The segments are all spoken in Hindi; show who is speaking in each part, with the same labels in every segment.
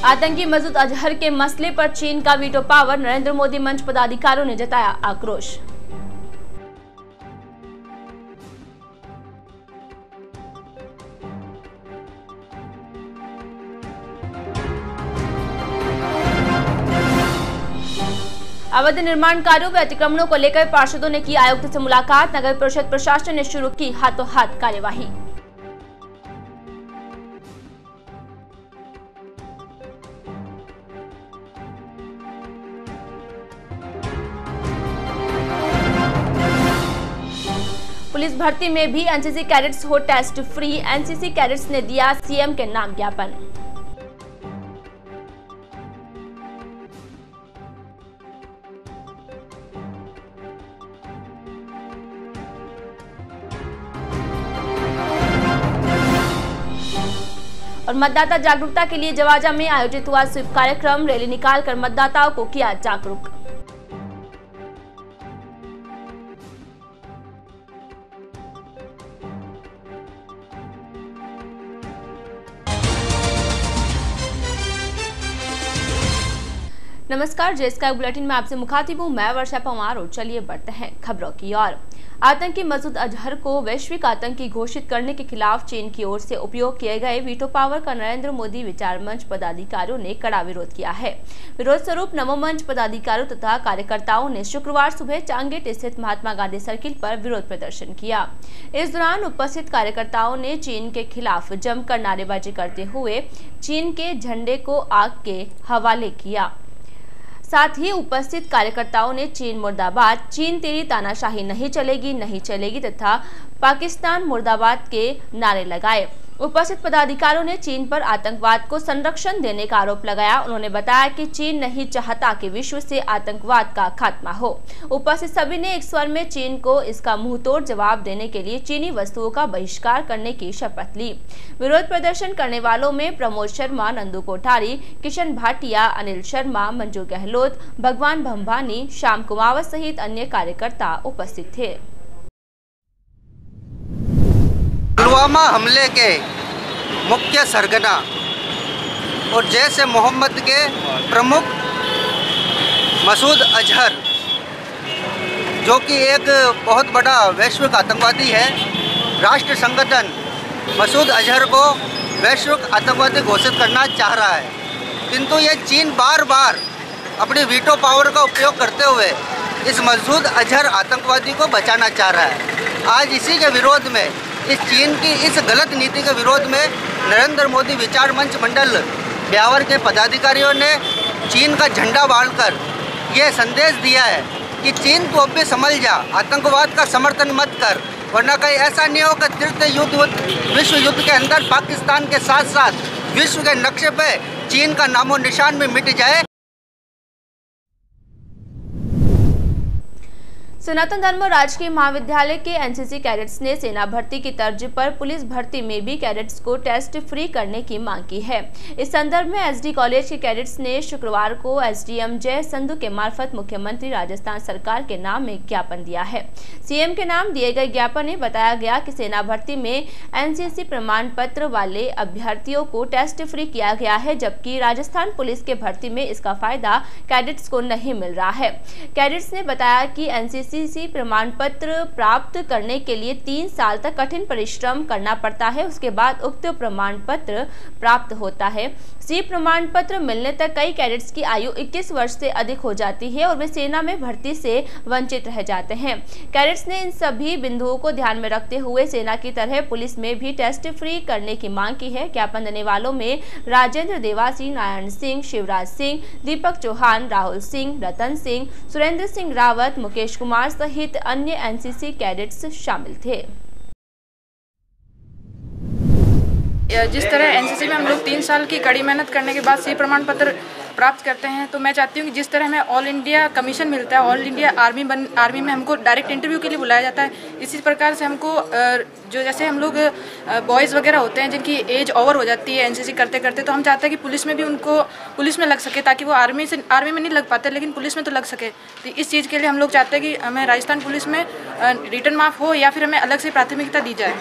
Speaker 1: आतंकी मसूद अजहर के मसले पर चीन का वीटो पावर, नरेंद्र मोदी मंच पदाधिकारियों ने जताया आक्रोश। अवैध निर्माण कार्यों व अतिक्रमणों को लेकर पार्षदों ने की आयुक्त से मुलाकात, नगर परिषद प्रशासन ने शुरू की हाथों हाथ कार्यवाही। पुलिस भर्ती में भी एनसीसी कैडेट्स हो टेस्ट फ्री, एनसीसी कैडेट्स ने दिया सीएम के नाम ज्ञापन। और मतदाता जागरूकता के लिए जवाजा में आयोजित हुआ स्वीप कार्यक्रम, रैली निकालकर मतदाताओं को किया जागरूक। नमस्कार, जे स्काई बुलेटिन में आपसे मुखातिब हूं मैं वर्षा पवार और चलिए बढ़ते हैं खबरों की ओर। आतंकी मसूद अजहर को वैश्विक आतंकी घोषित करने के खिलाफ चीन की ओर से उपयोग किए गए वीटो पावर का नरेंद्र मोदी विचार मंच पदाधिकारियों ने कड़ा विरोध किया है। विरोध स्वरूप नमो मंच पदाधिकारियों तथा कार्यकर्ताओं ने शुक्रवार सुबह चांगेट स्थित महात्मा गांधी सर्किल पर विरोध प्रदर्शन किया। इस दौरान उपस्थित कार्यकर्ताओं ने चीन के खिलाफ जमकर नारेबाजी करते हुए चीन के झंडे को आग के हवाले किया। साथ ही उपस्थित कार्यकर्ताओं ने चीन मुर्दाबाद, चीन तेरी तानाशाही नहीं चलेगी तथा पाकिस्तान मुर्दाबाद के नारे लगाए। उपस्थित पदाधिकारियों ने चीन पर आतंकवाद को संरक्षण देने का आरोप लगाया। उन्होंने बताया कि चीन नहीं चाहता कि विश्व से आतंकवाद का खात्मा हो। उपस्थित सभी ने एक स्वर में चीन को इसका मुंहतोड़ जवाब देने के लिए चीनी वस्तुओं का बहिष्कार करने की शपथ ली। विरोध प्रदर्शन करने वालों में प्रमोद शर्मा, नंदू कोठारी, किशन भाटिया, अनिल शर्मा, मंजू गहलोत, भगवान भंभानी, श्याम कुमावत सहित अन्य कार्यकर्ता उपस्थित थे।
Speaker 2: पुलवामा हमले के मुख्य सरगना और जैश मोहम्मद के प्रमुख मसूद अजहर, जो कि एक बहुत बड़ा वैश्विक आतंकवादी है, राष्ट्र संगठन मसूद अजहर को वैश्विक आतंकवादी घोषित करना चाह रहा है, किंतु ये चीन बार बार अपनी वीटो पावर का उपयोग करते हुए इस मसूद अजहर आतंकवादी को बचाना चाह रहा है। आज इसी के विरोध में, इस चीन की इस गलत नीति के विरोध में नरेंद्र मोदी विचार मंच मंडल ब्यावर के पदाधिकारियों ने चीन का झंडा बांधकर यह संदेश दिया है कि चीन तो अब भी समझ जा, आतंकवाद का समर्थन मत कर, वरना कहीं ऐसा नहीं हो कि तृतीय विश्व युद्ध के अंदर पाकिस्तान के साथ साथ विश्व के नक्शे पे चीन का नामो निशान भी मिट जाए।
Speaker 1: सनातन धर्म राजकीय महाविद्यालय के एनसीसी कैडेट्स ने सेना भर्ती की तर्ज पर पुलिस भर्ती में भी कैडेट्स को टेस्ट फ्री करने की मांग की है। इस संदर्भ में एसडी कॉलेज के कैडेट्स ने शुक्रवार को एसडीएम जय संधू के मार्फत मुख्यमंत्री राजस्थान सरकार के नाम में ज्ञापन दिया है। सीएम के नाम दिए गए ज्ञापन में बताया गया कि सेना भर्ती में एनसीसी प्रमाण पत्र वाले अभ्यर्थियों को टेस्ट फ्री किया गया है, जबकि राजस्थान पुलिस के भर्ती में इसका फायदा कैडेट्स को नहीं मिल रहा है। कैडेट्स ने बताया कि एनसीसी प्रमाण पत्र प्राप्त करने के लिए 3 साल तक कठिन परिश्रम करना पड़ता है, उसके बाद उक्त प्रमाण पत्र प्राप्त होता है। सी प्रमाण पत्र मिलने तक कई कैडेट्स की आयु 21 वर्ष से अधिक हो जाती है और वे सेना में भर्ती से वंचित रह जाते हैं। कैडेट्स ने इन सभी बिंदुओं को ध्यान में रखते हुए सेना की तरह पुलिस में भी टेस्ट फ्री करने की मांग की है। ज्ञापन देने वालों में राजेंद्र देवासी, नारायण सिंह, शिवराज सिंह, दीपक चौहान, राहुल सिंह, रतन सिंह, सुरेंद्र सिंह रावत, मुकेश कुमार सहित अन्य एनसीसी कैडेट्स शामिल थे।
Speaker 3: जिस तरह एनसीसी में हम लोग 3 साल की कड़ी मेहनत करने के बाद सी प्रमाण पत्र प्राप्त करते हैं, तो मैं चाहती हूँ कि जिस तरह हमें ऑल इंडिया कमीशन मिलता है, ऑल इंडिया आर्मी में हमको डायरेक्ट इंटरव्यू के लिए बुलाया जाता है, इसी प्रकार से हमको जो जैसे हम लोग बॉयज़ वगैरह होते हैं जिनकी एज ओवर हो जाती है एनसीसी करते करते, तो हम चाहते हैं कि पुलिस में भी उनको पुलिस में लग सके, ताकि वो आर्मी में नहीं लग पाते लेकिन पुलिस में तो लग सके। तो इस चीज़ के लिए हम लोग चाहते हैं कि हमें राजस्थान पुलिस में रिटर्न मार्क हो या फिर हमें अलग से प्राथमिकता दी जाए।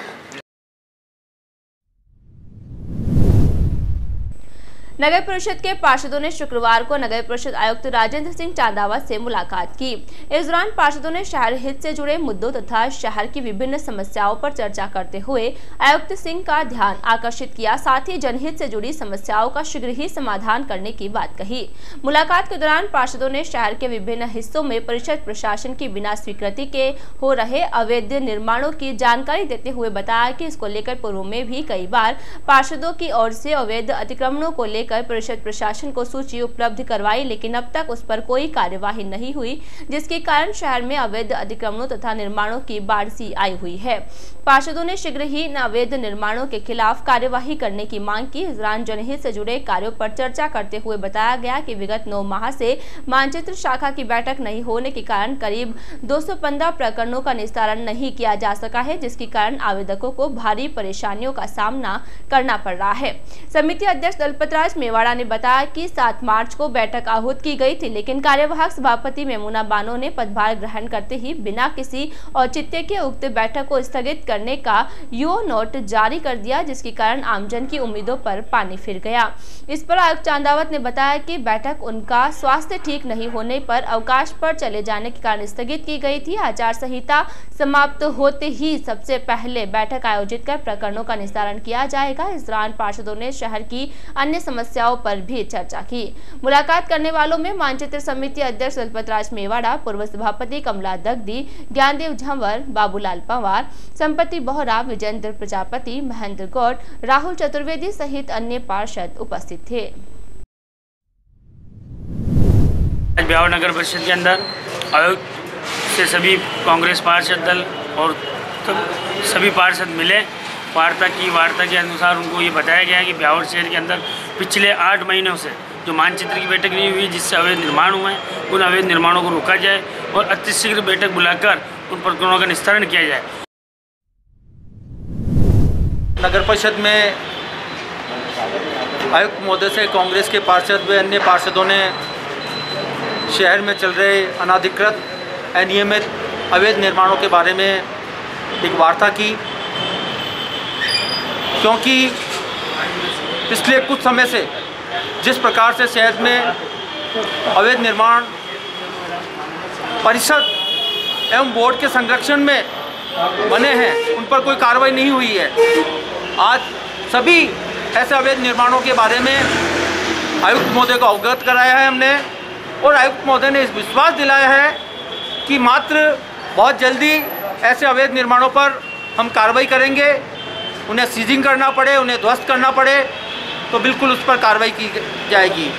Speaker 1: नगर परिषद के पार्षदों ने शुक्रवार को नगर परिषद आयुक्त राजेंद्र सिंह चांदावत से मुलाकात की। इस दौरान पार्षदों ने शहर हित से जुड़े मुद्दों तथा शहर की विभिन्न समस्याओं पर चर्चा करते हुए आयुक्त सिंह का ध्यान आकर्षित किया, साथ ही जनहित से जुड़ी समस्याओं का शीघ्र ही समाधान करने की बात कही। मुलाकात के दौरान पार्षदों ने शहर के विभिन्न हिस्सों में परिषद प्रशासन की बिना स्वीकृति के हो रहे अवैध निर्माणों की जानकारी देते हुए बताया कि इसको लेकर पूर्व में भी कई बार पार्षदों की ओर से अवैध अतिक्रमणों को लेकर परिषद प्रशासन को सूची उपलब्ध करवाई, लेकिन अब तक उस पर कोई कार्यवाही नहीं हुई, जिसके कारण शहर में अवैध अतिक्रमणों तथा निर्माणों की बाढ़ सी आई हुई है। पार्षदों ने शीघ्र ही इन अवैध निर्माणों के खिलाफ कार्यवाही करने की मांग की। इस दौरान जनहित से जुड़े कार्यों पर चर्चा करते हुए बताया गया कि विगत 9 माह से मानचित्र शाखा की बैठक नहीं होने के कारण करीब 215 प्रकरणों का निस्तारण नहीं किया जा सका है, जिसके कारण आवेदकों को भारी परेशानियों का सामना करना पड़ रहा है। समिति अध्यक्ष दलपत राज मेवाड़ा ने बताया कि 7 मार्च को बैठक आहूत की गई थी, लेकिन कार्यवाहक सभापति मेमुना बानो ने पदभार ग्रहण करते ही बिना किसी औचित्य के उक्त बैठक को स्थगित करने का यूओ नोट जारी कर दिया, जिसके कारण आमजन की उम्मीदों पर पानी फिर गया। इस पर आयुक्त चांदावत ने बताया कि बैठक उनका स्वास्थ्य ठीक नहीं होने पर अवकाश पर चले जाने के कारण स्थगित की गई थी। आचार संहिता समाप्त होते ही सबसे पहले बैठक आयोजित कर प्रकरणों का निस्तारण किया जाएगा। इस दौरान पार्षदों ने शहर की अन्य समस्याओं पर भी चर्चा की। मुलाकात करने वालों में मानचित्र समिति अध्यक्ष दलपत राज मेवाड़ा, पूर्व सभापति कमला दगदी, ज्ञानदेव झंवर, बाबूलाल पंवार, संपत्ति बोहरा, विजेंद्र प्रजापति, महेंद्र गौड़, राहुल चतुर्वेदी सहित अन्य पार्षद उपस्थित थे।
Speaker 4: आज ब्यावर नगर परिषद के अंदर आयुक्त से सभी कांग्रेस पार्षद दल और सभी पार्षद मिले। वार्ता के अनुसार उनको ये बताया गया है कि ब्यावर शहर के अंदर पिछले 8 महीनों से जो मानचित्र की बैठक नहीं हुई, जिससे अवैध निर्माण हुए हैं, उन अवैध निर्माणों को रोका जाए और अतिशीघ्र बैठक बुलाकर उन प्रकरणों का निस्तारण किया जाए।
Speaker 5: नगर परिषद में आयुक्त महोदय से कांग्रेस के पार्षद व अन्य पार्षदों ने शहर में चल रहे अनाधिकृत, अनियमित, अवैध निर्माणों के बारे में एक वार्ता की, क्योंकि पिछले कुछ समय से जिस प्रकार से शहर में अवैध निर्माण परिषद एवं बोर्ड के संरक्षण में बने हैं, उन पर कोई कार्रवाई नहीं हुई है। आज सभी ऐसे अवैध निर्माणों के बारे में आयुक्त महोदय को अवगत कराया है हमने, और आयुक्त महोदय ने इस विश्वास दिलाया है कि मात्र बहुत जल्दी ऐसे अवैध निर्माणों पर हम कार्रवाई करेंगे। उन्हें सीजिंग करना पड़े, उन्हें ध्वस्त करना पड़े तो बिल्कुल उस पर कार्रवाई की जाएगी।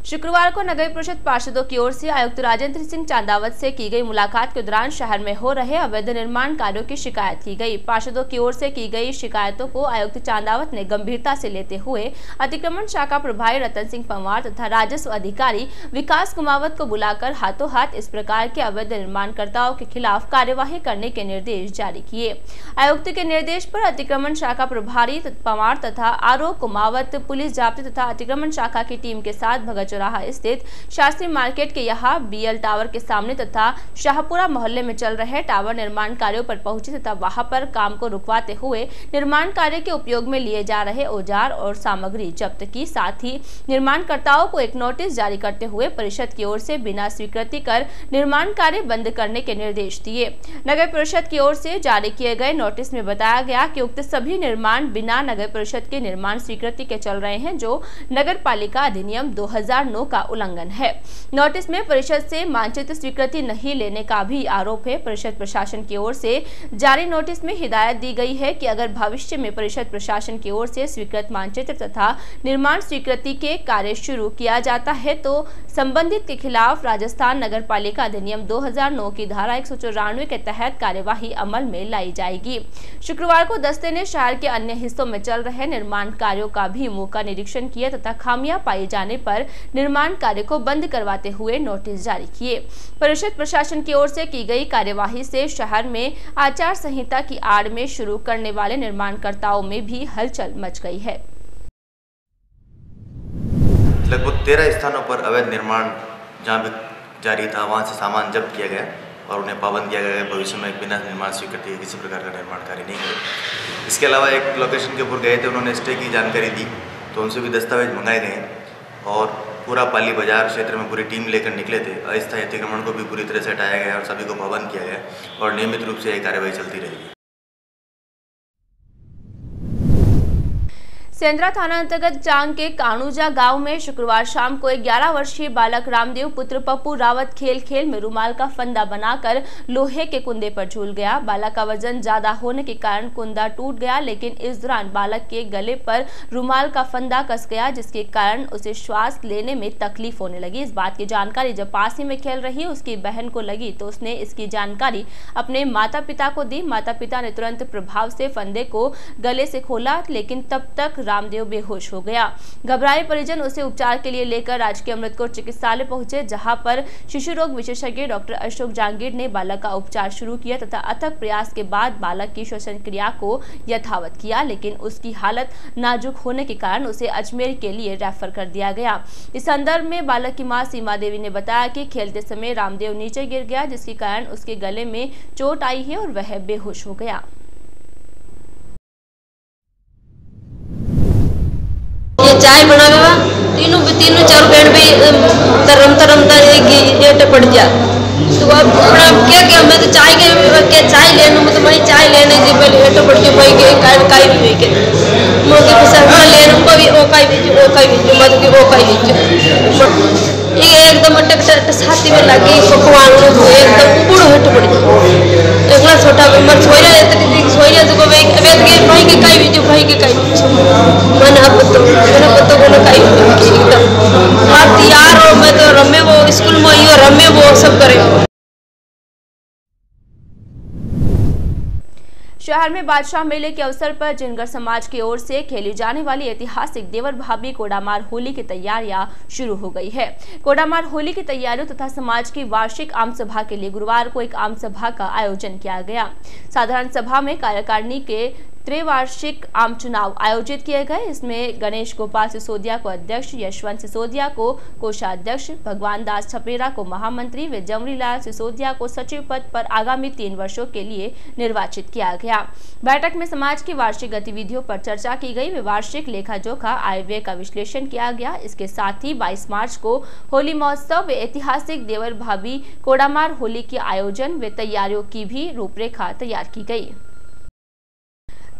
Speaker 1: शुक्रवार को नगर परिषद पार्षदों की ओर से आयुक्त राजेंद्र सिंह चांदावत से की गई मुलाकात के दौरान शहर में हो रहे अवैध निर्माण कार्यों की शिकायत की गई। पार्षदों की ओर से की गई शिकायतों को आयुक्त चांदावत ने गंभीरता से लेते हुए अतिक्रमण शाखा प्रभारी रतन सिंह पंवार तथा राजस्व अधिकारी विकास कुमावत को बुलाकर हाथों हाथ इस प्रकार के अवैध निर्माणकर्ताओं के खिलाफ कार्यवाही करने के निर्देश जारी किए। आयुक्त के निर्देश पर अतिक्रमण शाखा प्रभारी पंवार तथा आरओ कुमावत पुलिस जाब्ते तथा अतिक्रमण शाखा की टीम के साथ भगत चौराहा स्थित शास्त्री मार्केट के यहाँ बीएल टावर के सामने तथा शाहपुरा मोहल्ले में चल रहे टावर निर्माण कार्यों पर पहुंचे तथा वहां पर काम को रुकवाते हुए निर्माण कार्य के उपयोग में लिए जा रहे औजार और सामग्री जब्त की। साथ ही निर्माणकर्ताओं को एक नोटिस जारी करते हुए परिषद की ओर से बिना स्वीकृति कर निर्माण कार्य बंद करने के निर्देश दिए। नगर परिषद की ओर से जारी किए गए नोटिस में बताया गया कि उक्त सभी निर्माण बिना नगर परिषद के निर्माण स्वीकृति के चल रहे हैं, जो नगर पालिका अधिनियम 2009 का उल्लंघन है। नोटिस में परिषद से मानचित्र स्वीकृति नहीं लेने का भी आरोप है। परिषद प्रशासन की ओर से जारी नोटिस में हिदायत दी गई है कि अगर भविष्य में परिषद प्रशासन की ओर से स्वीकृत मानचित्र तथा निर्माण स्वीकृति के कार्य शुरू किया जाता है तो संबंधित के खिलाफ राजस्थान नगर पालिका अधिनियम 2009 की धारा 194 के तहत कार्यवाही अमल में लाई जाएगी। शुक्रवार को दस्ते ने शहर के अन्य हिस्सों में चल रहे निर्माण कार्यों का भी मौका निरीक्षण किया तथा खामियां पाई जाने पर निर्माण कार्य को बंद करवाते हुए नोटिस जारी किए। परिषद प्रशासन की ओर से की गई कार्यवाही से शहर में आचार संहिता की आड़ में शुरू करने वाले निर्माणकर्ताओं में भी हलचल मच गई है।
Speaker 6: लगभग 13 स्थानों पर अवैध निर्माण जहाँ भी जारी था वहाँ से सामान जब्त किया गया। और उन्हें पाबंद किया गया है भविष्य में बिना निर्माण स्वीकृति के किसी प्रकार का निर्माण कार्य नहीं करें। इसके अलावा एक लोकेशन के ऊपर गए थे, उन्होंने स्टे की जानकारी दी तो उनसे भी दस्तावेज मंगाए गए और पूरा पाली बाजार क्षेत्र में पूरी टीम लेकर निकले थे। अस्थायी अतिक्रमण को भी पूरी तरह से हटाया गया और सभी को पाबंद किया गया और नियमित रूप से यह कार्यवाही चलती रहेगी।
Speaker 1: सेंद्रा थाना अंतर्गत चांग के कानूजा गांव में शुक्रवार शाम को एक 11 वर्षीय बालक रामदेव पुत्र पप्पू रावत खेल में रुमाल का फंदा बनाकर लोहे के कुंदे पर झूल गया। बालक का वजन ज्यादा होने के कारण कुंदा टूट गया, लेकिन इस दौरान बालक के गले पर रुमाल का फंदा कस गया, जिसके कारण उसे श्वास लेने में तकलीफ होने लगी। इस बात की जानकारी जब पास ही में खेल रही उसकी बहन को लगी तो उसने इसकी जानकारी अपने माता पिता को दी। माता पिता ने तुरंत प्रभाव से फंदे को गले से खोला, लेकिन तब तक रामदेव बेहोश हो गया। घबराए परिजन उसे उपचार के लिए लेकर राजकीय अमृतकोट चिकित्सालय पहुंचे, जहां पर शिशु रोग विशेषज्ञ डॉक्टर अशोक जहांगीर ने बालक का उपचार शुरू किया तथा अथक प्रयास के बाद बालक की श्वसन क्रिया को यथावत किया, लेकिन उसकी हालत नाजुक होने के कारण उसे अजमेर के लिए रेफर कर दिया गया। इस संदर्भ में बालक की मां सीमा देवी ने बताया कि खेलते समय रामदेव नीचे गिर गया, जिसके कारण उसके गले में चोट आई है और वह बेहोश हो गया।
Speaker 7: चाय बनावे तीनों चार बैंड भी तरमता एक पड़ गया। तो अब क्या मैं तो चाय लेने मतलब मैं चाय लेने जी पहले एटो पड़ के भाई के काई भी के मोके पसंद लेने को भी ओकाई भी मत की ओकाई भी एकदम अटक छाती में लगी पकवान एकदम उबड़ हट पड़ी एकला छोटा उम्र छोइया तो भाई के काई मन अब तो कोने काई एकदम मार यार और मैं तो रमे वो स्कूल में यो रमे वो सब करे।
Speaker 1: शहर में बादशाह मेले के अवसर पर जिनगर समाज की ओर से खेली जाने वाली ऐतिहासिक देवर भाभी कोडामार होली की तैयारियां शुरू हो गई है। कोडामार होली की तैयारियों तथा समाज की वार्षिक आम सभा के लिए गुरुवार को एक आम सभा का आयोजन किया गया। साधारण सभा में कार्यकारिणी के त्रिवार्षिक आम चुनाव आयोजित किए गए। इसमें गणेश गोपाल सिसोदिया को अध्यक्ष, यशवंत सिसोदिया को कोषाध्यक्ष, भगवान दास छपेरा को महामंत्री व जमरीलाल सिसोदिया को सचिव पद पर आगामी 3 वर्षों के लिए निर्वाचित किया गया। बैठक में समाज की वार्षिक गतिविधियों पर चर्चा की गई। वार्षिक लेखा जोखा, आय व्यय का विश्लेषण किया गया। इसके साथ ही 22 मार्च को होली महोत्सव व ऐतिहासिक देवर भाभी कोडामार होली के आयोजन व तैयारियों की भी रूपरेखा तैयार की गई।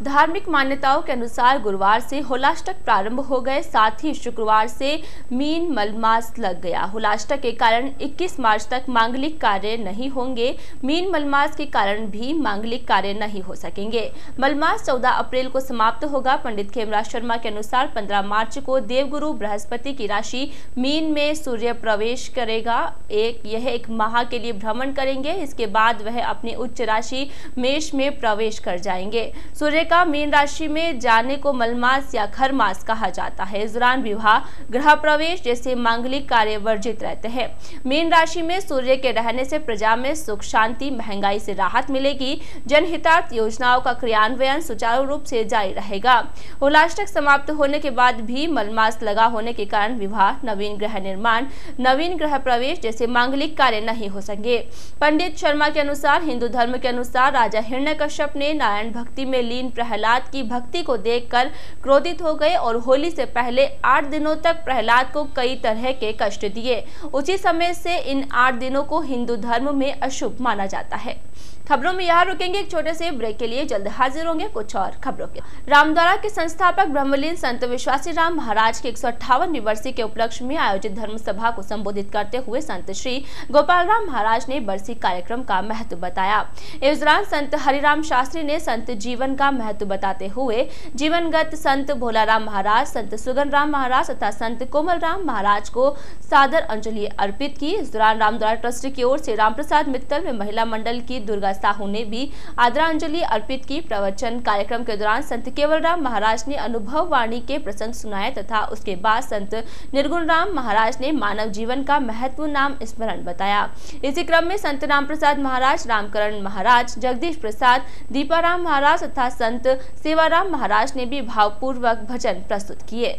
Speaker 1: धार्मिक मान्यताओं के अनुसार गुरुवार से होलाष्टक प्रारंभ हो गए, साथ ही शुक्रवार से मीन मलमास लग गया। होलाष्टक के कारण 21 मार्च तक मांगलिक कार्य नहीं होंगे। मीन मलमास के कारण भी मांगलिक कार्य नहीं हो सकेंगे। मलमास 14 अप्रैल को समाप्त होगा। पंडित खेमराज शर्मा के अनुसार 15 मार्च को देवगुरु बृहस्पति की राशि मीन में सूर्य प्रवेश करेगा। यह एक माह के लिए भ्रमण करेंगे। इसके बाद वह अपनी उच्च राशि मेष में प्रवेश कर जाएंगे। सूर्य का मीन राशि में जाने को मलमास या खरमास कहा जाता है। इस दौरान विवाह, गृह प्रवेश जैसे मांगलिक कार्य वर्जित रहते हैं। मीन राशि में सूर्य के रहने से प्रजा में सुख शांति, महंगाई से राहत मिलेगी। जनहितार्थ योजनाओं का क्रियान्वयन सुचारू रूप से जारी रहेगा। होलाष्टक समाप्त होने के बाद भी मलमास लगा होने के कारण विवाह, नवीन गृह निर्माण, नवीन गृह प्रवेश जैसे मांगलिक कार्य नहीं हो सकेंगे। पंडित शर्मा के अनुसार हिंदू धर्म के अनुसार राजा हिरण्यकश्यप ने नारायण भक्ति में लीन प्रहलाद की भक्ति को देखकर क्रोधित हो गए और होली से पहले 8 दिनों तक प्रहलाद को कई तरह के कष्ट दिए। उसी समय से इन 8 दिनों को हिंदू धर्म में अशुभ माना जाता है। खबरों में यहाँ रुकेंगे, एक छोटे से ब्रेक के लिए जल्द हाजिर होंगे कुछ और खबरों के। रामद्वारा के संस्थापक ब्रह्मलीन संत विश्वासी राम महाराज के 158वीं बरसी के उपलक्ष्य में आयोजित धर्म सभा को संबोधित करते हुए संत श्री गोपाल राम महाराज ने बरसी कार्यक्रम का महत्व बताया। इस दौरान संत हरिराम शास्त्री ने संत जीवन का महत्व बताते हुए जीवनगत संत भोलाराम महाराज, संत सुगन राम महाराज तथा संत कोमल राम महाराज को सादर अंजलि अर्पित की। इस दौरान रामद्वारा ट्रस्ट की ओर से राम प्रसाद मित्तल व महिला मंडल की दुर्गा साहू ने भी आदरांजलि अर्पित की। प्रवचन कार्यक्रम के दौरान संत केवल राम महाराज ने अनुभव वाणी के प्रसंग सुनाए तथा उसके बाद संत निर्गुण राम महाराज ने मानव जीवन का महत्व नाम स्मरण बताया। इसी क्रम में संत राम प्रसाद महाराज, रामकरण महाराज, जगदीश प्रसाद, दीपाराम महाराज तथा संत सेवाराम महाराज ने भी भावपूर्वक भजन प्रस्तुत किए।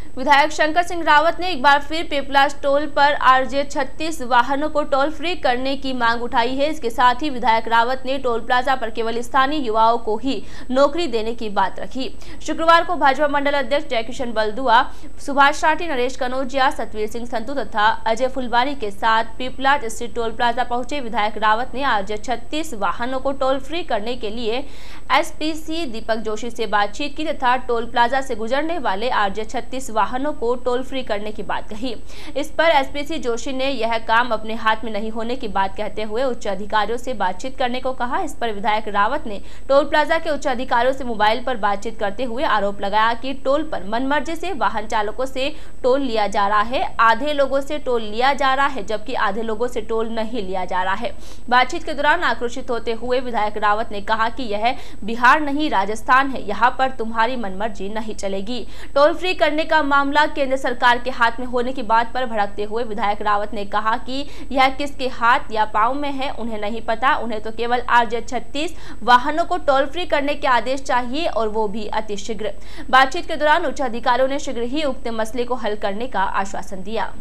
Speaker 1: विधायक शंकर सिंह रावत ने एक बार फिर पीपलास टोल पर आरजे 36 वाहनों को टोल फ्री करने की मांग उठाई है। इसके साथ ही विधायक रावत ने टोल प्लाजा पर केवल स्थानीय युवाओं को ही नौकरी देने की बात रखी। शुक्रवार को भाजपा मंडल अध्यक्ष जयकिशन बलदुआ, सुभाष राठी, नरेश कनौजिया, सतवीर सिंह संतु तथा अजय फुलवारी के साथ पीपलाज स्थित टोल प्लाजा पहुंचे। विधायक रावत ने आरजे 36 वाहनों को टोल फ्री करने के लिए एसपीसी दीपक जोशी से बातचीत की तथा टोल प्लाजा से गुजरने वाले आरजे 36 वाहनों को टोल फ्री करने की बात कही। इस पर एसपीसी जोशी ने यह काम अपने हाथ में नहीं होने की बात कहते हुए उच्च अधिकारियों से बातचीत करने को कहा। इस पर विधायक रावत ने टोल प्लाजा के उच्च अधिकारियों से मोबाइल पर बातचीत करते हुए आरोप लगाया कि टोल पर मनमर्जी से वाहन चालकों से टोल लिया जा रहा है। आधे लोगों से टोल लिया जा रहा है जबकि आधे लोगों से टोल नहीं लिया जा रहा है। बातचीत के दौरान आक्रोशित होते हुए विधायक रावत ने कहा कि यह बिहार नहीं राजस्थान है, यहाँ पर तुम्हारी मनमर्जी नहीं चलेगी। टोल फ्री करने का मामला केंद्र सरकार के हाथ में होने की बात पर भड़कते हुए विधायक रावत ने कहा कि यह किसके हाथ या पांव में है उन्हें नहीं पता, उन्हें तो केवल आरजे 36 वाहनों को टोल फ्री करने के आदेश चाहिए और वो भी अतिशीघ्र। बातचीत के दौरान उच्च अधिकारियों ने शीघ्र ही उक्त मसले को हल करने का आश्वासन दिया।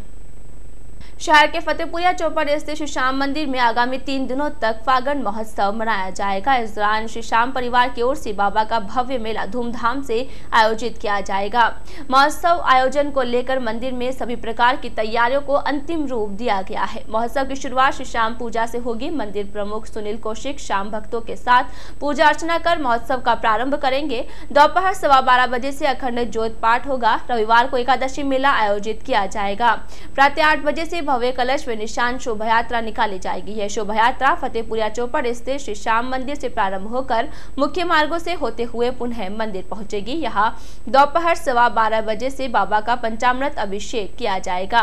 Speaker 1: शहर के फतेहपुरिया चौपड़ स्थित श्री श्याम मंदिर में आगामी 3 दिनों तक फागण महोत्सव मनाया जाएगा। इस दौरान श्री श्याम परिवार की ओर से बाबा का भव्य मेला धूमधाम से आयोजित किया जाएगा। महोत्सव आयोजन को लेकर मंदिर में सभी प्रकार की तैयारियों को अंतिम रूप दिया गया है। महोत्सव की शुरुआत श्री श्याम पूजा से होगी। मंदिर प्रमुख सुनील कौशिक श्याम भक्तों के साथ पूजा अर्चना कर महोत्सव का प्रारंभ करेंगे। दोपहर 12:15 बजे से अखंड ज्योत पाठ होगा। रविवार को एकादशी मेला आयोजित किया जाएगा। प्रातः 8 बजे से भव्य कलश व निशान शोभा यात्रा निकाली जाएगी। यह शोभा यात्रा फतेहपुरिया चौपड़ स्थित श्री श्याम मंदिर से प्रारंभ होकर मुख्य मार्गों से होते हुए पुनः मंदिर पहुंचेगी। यहाँ दोपहर 12:15 बजे से बाबा का पंचामृत अभिषेक किया जाएगा।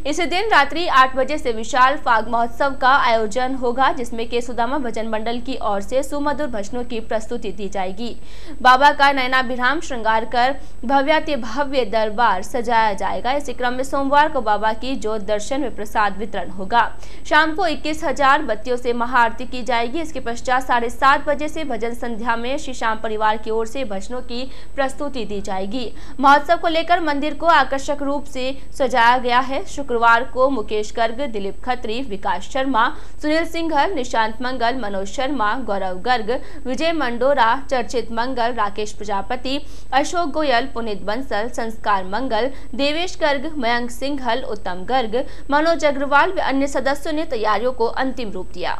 Speaker 1: इस दिन रात्रि 8 बजे से विशाल फाग महोत्सव का आयोजन होगा, जिसमें के सुदामा भजन मंडल की ओर से सुमधुर भजनों की प्रस्तुति दी जाएगी। बाबा का नयनाभिराम श्रृंगार कर भव्याति भव्य दरबार सजाया जाएगा। इसी क्रम में सोमवार को बाबा की ज्योत दर्शन प्रसाद वितरण होगा। शाम को 21,000 बत्तियों से महाआरती की जाएगी। इसके पश्चात 7:30 बजे से भजन संध्या में श्री श्याम परिवार की ओर से भजनों की प्रस्तुति दी जाएगी। महोत्सव को लेकर मंदिर को आकर्षक रूप से सजाया गया है। शुक्रवार को मुकेश गर्ग, दिलीप खत्री, विकास शर्मा, सुनील सिंघल, निशांत मंगल, मनोज शर्मा, गौरव गर्ग, विजय मंडोरा, चर्चित मंगल, राकेश प्रजापति, अशोक गोयल, पुनीत बंसल, संस्कार मंगल, देवेश गर्ग, मयंक सिंघल, उत्तम गर्ग, मनोज अग्रवाल व अन्य सदस्यों ने तैयारियों को अंतिम रूप दिया।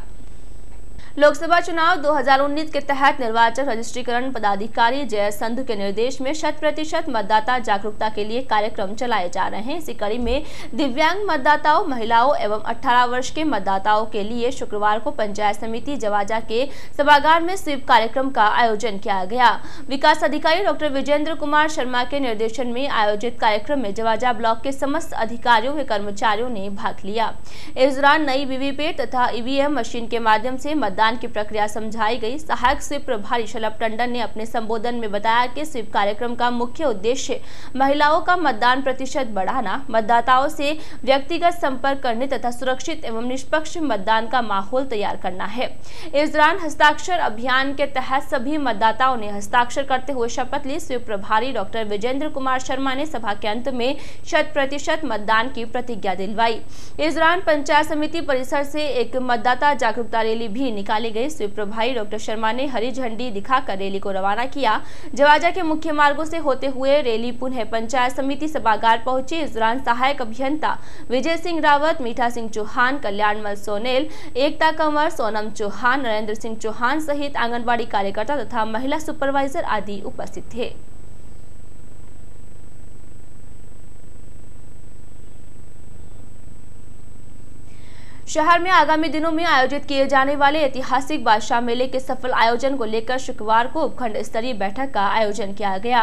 Speaker 1: लोकसभा चुनाव 2019 के तहत निर्वाचन रजिस्ट्रीकरण पदाधिकारी जय संधु के निर्देश में 100% मतदाता जागरूकता के लिए कार्यक्रम चलाए जा रहे हैं। इसी कड़ी में दिव्यांग मतदाताओं, महिलाओं एवं 18 वर्ष के मतदाताओं के लिए शुक्रवार को पंचायत समिति जवाजा के सभागार में स्वीप कार्यक्रम का आयोजन किया गया। विकास अधिकारी डॉक्टर विजेंद्र कुमार शर्मा के निर्देशन में आयोजित कार्यक्रम में जवाजा ब्लॉक के समस्त अधिकारियों व कर्मचारियों ने भाग लिया। इस दौरान नई वीवीपैट तथा ईवीएम मशीन के माध्यम से मतदान की प्रक्रिया समझाई गई। सहायक स्वीप प्रभारी शलभ टंडन ने अपने संबोधन में बताया कि स्वीप कार्यक्रम का मुख्य उद्देश्य महिलाओं का मतदान प्रतिशत बढ़ाना, मतदाताओं से व्यक्तिगत संपर्क करने तथा सुरक्षित एवं निष्पक्ष मतदान का माहौल तैयार करना है। इस दौरान हस्ताक्षर अभियान के तहत सभी मतदाताओं ने हस्ताक्षर करते हुए शपथ ली। स्वीप प्रभारी डॉक्टर विजेंद्र कुमार शर्मा ने सभा के अंत में 100% मतदान की प्रतिज्ञा दिलवाई। इस दौरान पंचायत समिति परिसर से एक मतदाता जागरूकता रैली भी निकाली गई। स्वीप प्रभारी डॉक्टर शर्मा ने हरी झंडी दिखाकर रैली को रवाना किया। जवाजा के मुख्य मार्गों से होते हुए रैली पुनः पंचायत समिति सभागार पहुंची। इस दौरान सहायक अभियंता विजय सिंह रावत, मीठा सिंह चौहान, कल्याणमल सोनेल, एकता कंवर, सोनम चौहान, नरेंद्र सिंह चौहान सहित आंगनबाड़ी कार्यकर्ता तथा महिला सुपरवाइजर आदि उपस्थित थे। शहर में आगामी दिनों में आयोजित किए जाने वाले ऐतिहासिक बादशाह मेले के सफल आयोजन को लेकर शुक्रवार को उपखंड स्तरीय बैठक का आयोजन किया गया।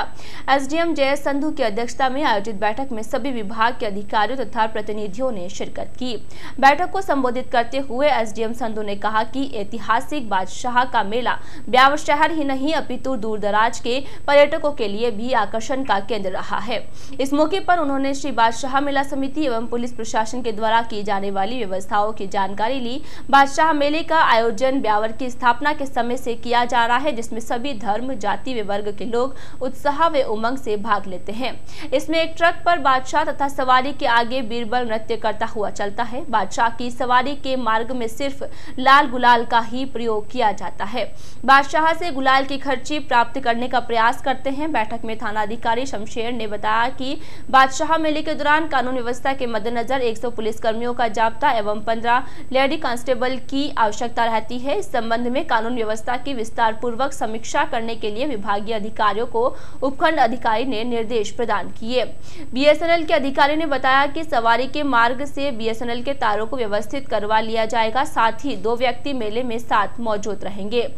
Speaker 1: एसडीएम जय संधु की अध्यक्षता में आयोजित बैठक में सभी विभाग के अधिकारियों तथा प्रतिनिधियों ने शिरकत की। बैठक को संबोधित करते हुए एसडीएम संधु ने कहा कि ऐतिहासिक बादशाह का मेला ब्यावर शहर ही नहीं अपितु दूर दराज के पर्यटकों के लिए भी आकर्षण का केंद्र रहा है। इस मौके पर उन्होंने श्री बादशाह मेला समिति एवं पुलिस प्रशासन के द्वारा की जाने वाली व्यवस्थाओं की जानकारी ली। बादशाह मेले का आयोजन ब्यावर की स्थापना के समय से किया जा रहा है, जिसमें सभी धर्म, जाति व वर्ग के लोग उत्साह व उमंग से भाग लेते हैं। इसमें एक ट्रक पर बादशाह तथा सवारी के आगे बीरबल नृत्य करता हुआ चलता है। बादशाह की सवारी के मार्ग में सिर्फ लाल गुलाल का ही प्रयोग किया जाता है। बादशाह से गुलाल की खर्ची प्राप्त करने का प्रयास करते हैं। बैठक में थानाधिकारी शमशेर ने बताया कि बादशाह मेले के दौरान कानून व्यवस्था के मद्देनजर 100 पुलिस कर्मियों का जाब्ता एवं 15 लेडी कांस्टेबल की आवश्यकता रहती है। इस संबंध में कानून व्यवस्था की विस्तार पूर्वक समीक्षा करने के लिए विभागीय अधिकारियों को उपखंड अधिकारी ने निर्देश प्रदान किए। बीएसएनएल के अधिकारी ने बताया कि सवारी के मार्ग से बीएसएनएल के तारों को व्यवस्थित करवा लिया जाएगा। साथ ही 2 व्यक्ति मेले में साथ मौजूद रहेंगे।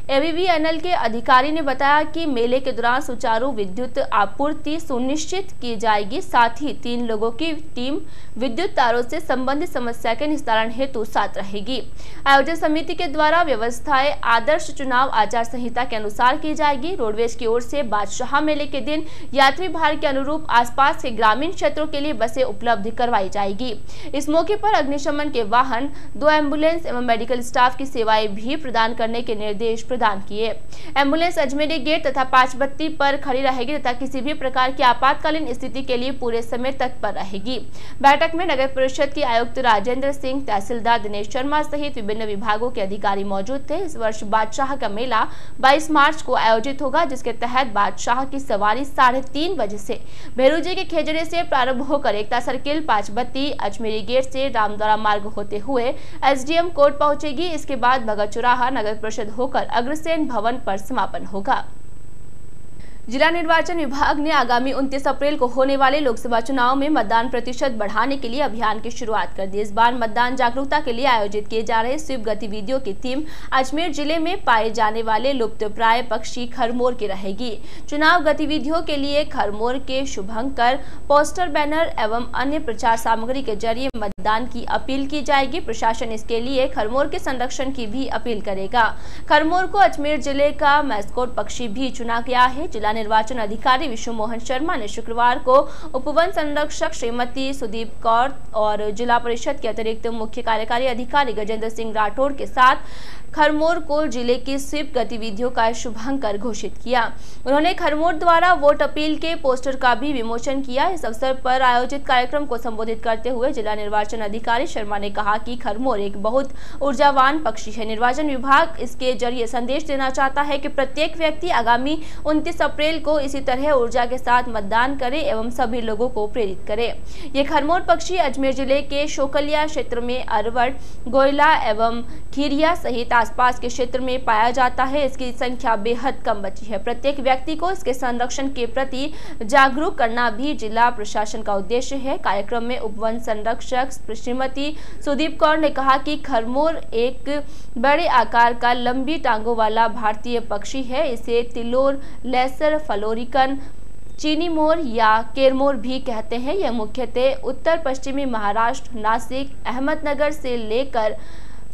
Speaker 1: एबीवीएनएल के अधिकारी ने बताया कि मेले के दौरान सुचारू विद्युत आपूर्ति सुनिश्चित की जाएगी। साथ ही 3 लोगों की टीम विद्युत तारों से संबंधित समस्या के निस्तारण हेतु साथ रहेगी। आयोजन समिति के द्वारा व्यवस्थाएं आदर्श चुनाव आचार संहिता के अनुसार की जाएगी। रोडवेज की ओर से बादशाह मेले के दिन यात्री भार के अनुरूप आसपास के ग्रामीण क्षेत्रों के लिए बसें उपलब्ध करवाई जाएगी। इस मौके पर अग्निशमन के वाहन, 2 एम्बुलेंस एवं मेडिकल स्टाफ की सेवाएं भी प्रदान करने के निर्देश प्रदान किए। एम्बुलेंस अजमेरी गेट तथा 5 बत्ती पर खड़ी रहेगी तथा किसी भी प्रकार की आपातकालीन स्थिति के लिए पूरे समय तत्पर रहेगी। बैठक में नगर परिषद के आयुक्त राजेंद्र सिंह, तहसीलदार दिनेश शर्मा सहित विभिन्न विभागों के अधिकारी मौजूद थे। इस वर्ष बादशाह का मेला 22 मार्च को आयोजित होगा, जिसके तहत बादशाह की सवारी 3:30 बजे से भेरूजी के खेजड़े से प्रारंभ होकर एकता सर्किल, 5 बत्ती, अजमेरी गेट से रामद्वारा मार्ग होते हुए एसडीएम कोर्ट पहुंचेगी। इसके बाद भगत चौराहा, नगर परिषद होकर अग्रसेन भवन पर समापन होगा। जिला निर्वाचन विभाग ने आगामी 29 अप्रैल को होने वाले लोकसभा चुनाव में मतदान प्रतिशत बढ़ाने के लिए अभियान की शुरुआत कर दी। इस बार मतदान जागरूकता के लिए आयोजित किए जा रहे स्वीप गतिविधियों की थीम अजमेर जिले में पाए जाने वाले लुप्तप्राय पक्षी खरमोर की रहेगी। चुनाव गतिविधियों के लिए खरमोर के शुभंकर पोस्टर, बैनर एवं अन्य प्रचार सामग्री के जरिए मतदान की अपील की जाएगी। प्रशासन इसके लिए खरमोर के संरक्षण की भी अपील करेगा। खरमोर को अजमेर जिले का मैस्कोट पक्षी भी चुना गया है। जिला निर्वाचन अधिकारी विष्णु मोहन शर्मा ने शुक्रवार को उपवन संरक्षक श्रीमती सुदीप कौर और जिला परिषद के अतिरिक्त मुख्य कार्यकारी अधिकारी गजेंद्र सिंह राठौड़ के साथ खरमोर को जिले की स्वीप गतिविधियों का शुभंकर घोषित किया। उन्होंने खरमोर द्वारा वोट अपील के पोस्टर का भी विमोचन किया। इस अवसर पर आयोजित कार्यक्रम को संबोधित करते हुए जिला निर्वाचन अधिकारी शर्मा ने कहा कि खरमोर एक बहुत ऊर्जावान पक्षी है। निर्वाचन विभाग इसके जरिए संदेश देना चाहता है कि प्रत्येक व्यक्ति आगामी 29 अप्रैल को इसी तरह ऊर्जा के साथ मतदान करे एवं सभी लोगों को प्रेरित करे। ये खरमोर पक्षी अजमेर जिले के शोकलिया क्षेत्र में अरवड़, गोयला एवं खीरिया सहित आसपास के क्षेत्र में पाया जाता है। इसकी संख्या बेहद कम बची है। प्रत्येक व्यक्ति को इसके संरक्षण के प्रति जागरूक करना भी जिला प्रशासन का उद्देश्य है। कार्यक्रम में उपवन संरक्षक श्रीमती सुदीप कौर ने कहा कि खरमोर एक बड़े आकार का लंबी टांगों वाला भारतीय पक्षी है। इसे तिलोर, लेसर, फलोरिकन, चीनी मोर या केरमोर भी कहते हैं। यह मुख्यतः उत्तर पश्चिमी महाराष्ट्र, नासिक, अहमदनगर से लेकर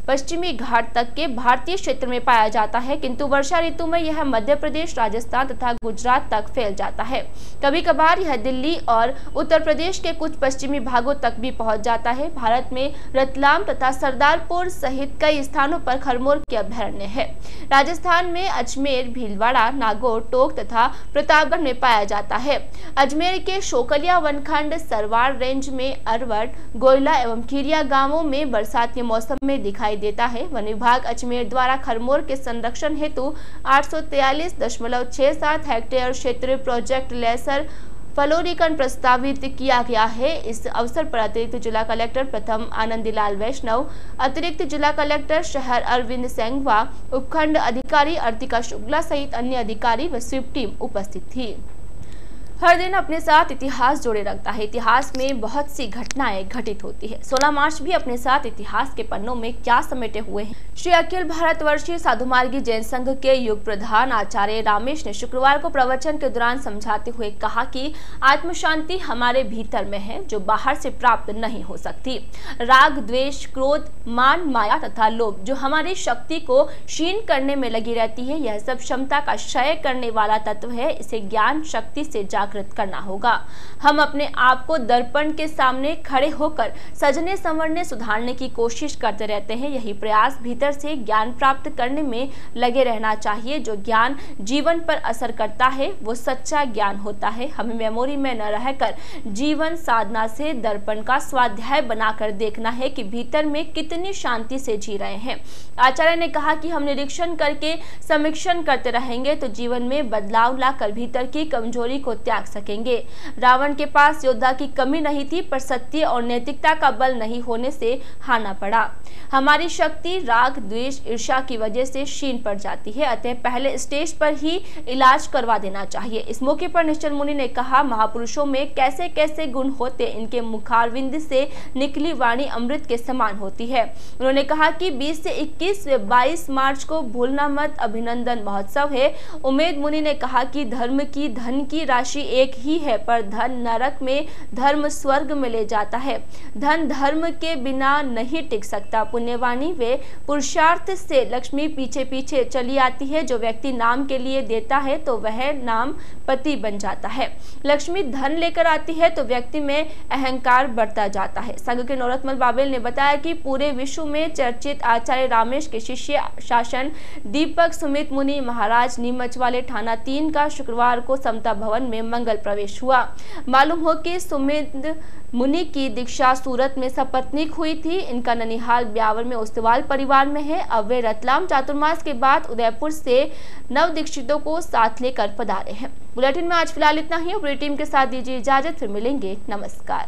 Speaker 1: पश्चिमी घाट तक के भारतीय क्षेत्र में पाया जाता है, किंतु वर्षा ऋतु में यह मध्य प्रदेश, राजस्थान तथा गुजरात तक फैल जाता है। कभी कभार यह दिल्ली और उत्तर प्रदेश के कुछ पश्चिमी भागों तक भी पहुंच जाता है। भारत में रतलाम तथा सरदारपुर सहित कई स्थानों पर खरमोर के अभयारण्य है। राजस्थान में अजमेर, भीलवाड़ा, नागौर, टोंक तथा प्रतापगढ़ में पाया जाता है। अजमेर के शोकलिया वनखंड, सरवार रेंज में अरवड़, गोयला एवं खीरिया गांवों में बरसात के मौसम में दिखाई देता है। वन विभाग अजमेर द्वारा खरमोर के संरक्षण हेतु 843.67 हेक्टेयर क्षेत्र प्रोजेक्ट लेसर फलोरिकन प्रस्तावित किया गया है। इस अवसर पर अतिरिक्त जिला कलेक्टर प्रथम आनंदीलाल वैष्णव, अतिरिक्त जिला कलेक्टर शहर अरविंद सेंगवा, उपखंड अधिकारी अर्तिका शुक्ला सहित अन्य अधिकारी व स्वीप टीम उपस्थित थी। हर दिन अपने साथ इतिहास जोड़े रखता है। इतिहास में बहुत सी घटनाएं घटित होती है। 16 मार्च भी अपने साथ इतिहास के पन्नों में क्या समेटे हुए हैं। श्री अखिल भारतवर्षीय साधुमार्गी जैन संघ के युग प्रधान आचार्य रामेश ने शुक्रवार को प्रवचन के दौरान समझाते हुए कहा कि आत्म शांति हमारे भीतर में है, जो बाहर से प्राप्त नहीं हो सकती। राग, द्वेष, क्रोध, मान, माया तथा लोभ जो हमारी शक्ति को क्षीण करने में लगी रहती है, यह सब क्षमता का क्षय करने वाला तत्व है। इसे ज्ञान शक्ति से जागृत जागृत करना होगा। हम अपने आप को दर्पण के सामने खड़े होकर सजने संवरने सुधारने की कोशिश करते रहते हैं। यही प्रयास भीतर से ज्ञान प्राप्त करने में लगे रहना चाहिए। जो ज्ञान जीवन पर असर करता है वो सच्चा ज्ञान होता है। हमें मेमोरी में न रहकर जीवन साधना से दर्पण का स्वाध्याय बनाकर देखना है कि भीतर में कितनी शांति से जी रहे हैं। आचार्य ने कहा कि हम निरीक्षण करके समीक्षण करते रहेंगे तो जीवन में बदलाव लाकर भीतर की कमजोरी को त्याग सकेंगे। रावण के पास योद्धा की कमी नहीं थी, पर सत्य और नैतिकता का बल नहीं होने से हारना पड़ा। हमारी शक्ति राग, द्वेष, ईर्ष्या की वजह से क्षीण पड़ जाती है, अतः पहले स्टेज पर ही इलाज करवा देना चाहिए। इस मौके पर निश्चल मुनि ने कहा, महापुरुषों में कैसे कैसे गुण होते, इनके मुखारविंद से निकली वाणी अमृत के समान होती है। उन्होंने कहा कि 20 से 21 व 22 मार्च को भूलना मत, अभिनंदन महोत्सव है। उमेद मुनि ने कहा कि धर्म की धन की राशि एक ही है, पर धन नरक में, धर्म स्वर्ग में ले जाता है। धन धर्म के बिना नहीं टिक सकता। पुण्यवाणी व पुरुषार्थ से लक्ष्मी पीछे पीछे चली आती है। जो व्यक्ति नाम के लिए देता है तो वह नाम पति बन जाता है। लक्ष्मी धन लेकर आती है तो व्यक्ति में अहंकार बढ़ता जाता है। संघ के नौरतमल बाबेल ने बताया कि पूरे विश्व में चर्चित आचार्य रामेश के शिष्य शासन दीपक सुमित मुनि महाराज नीमच वाले थाना 3 का शुक्रवार को समता भवन में मंगल प्रवेश हुआ। मालूम हो कि सुमित मुनि की दीक्षा सूरत में सपत्नीक हुई थी। इनका ननिहाल ब्यावर में ओस्तेवाल परिवार में है। अब वे रतलाम चातुर्मास के बाद उदयपुर से नव दीक्षितों को साथ लेकर पधारे हैं। बुलेटिन में आज फिलहाल इतना ही। पूरी टीम के साथ दीजिए इजाजत, फिर मिलेंगे। नमस्कार।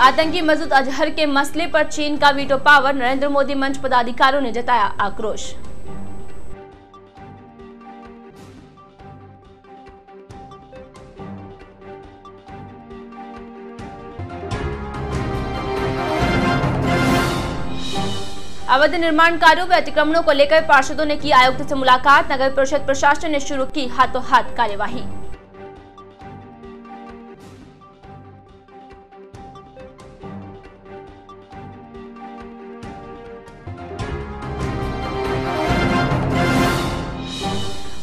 Speaker 1: आतंकी मसूद अजहर के मसले पर चीन का वीटो पावर, नरेंद्र मोदी मंच पदाधिकारियों ने जताया आक्रोश। अवैध निर्माण कार्यों व अतिक्रमणों को लेकर पार्षदों ने की आयुक्त से मुलाकात। नगर परिषद प्रशासन ने शुरू की हाथों हाथ कार्यवाही।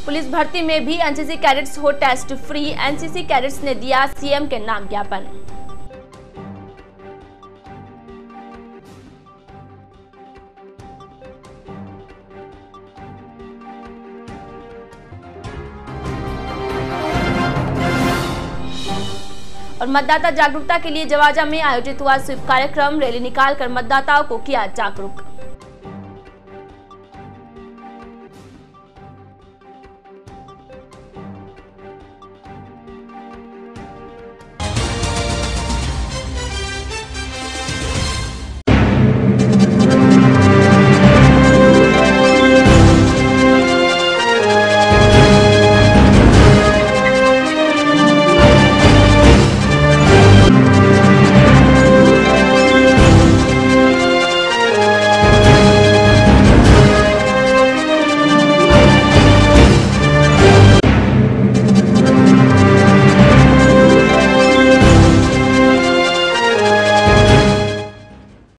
Speaker 1: पुलिस भर्ती में भी एनसीसी कैडेट्स हो टेस्ट फ्री। एनसीसी कैडेट्स ने दिया सीएम के नाम ज्ञापन। और मतदाता जागरूकता के लिए जवाजा में आयोजित हुआ स्वीप कार्यक्रम। रैली निकालकर मतदाताओं को किया जागरूक।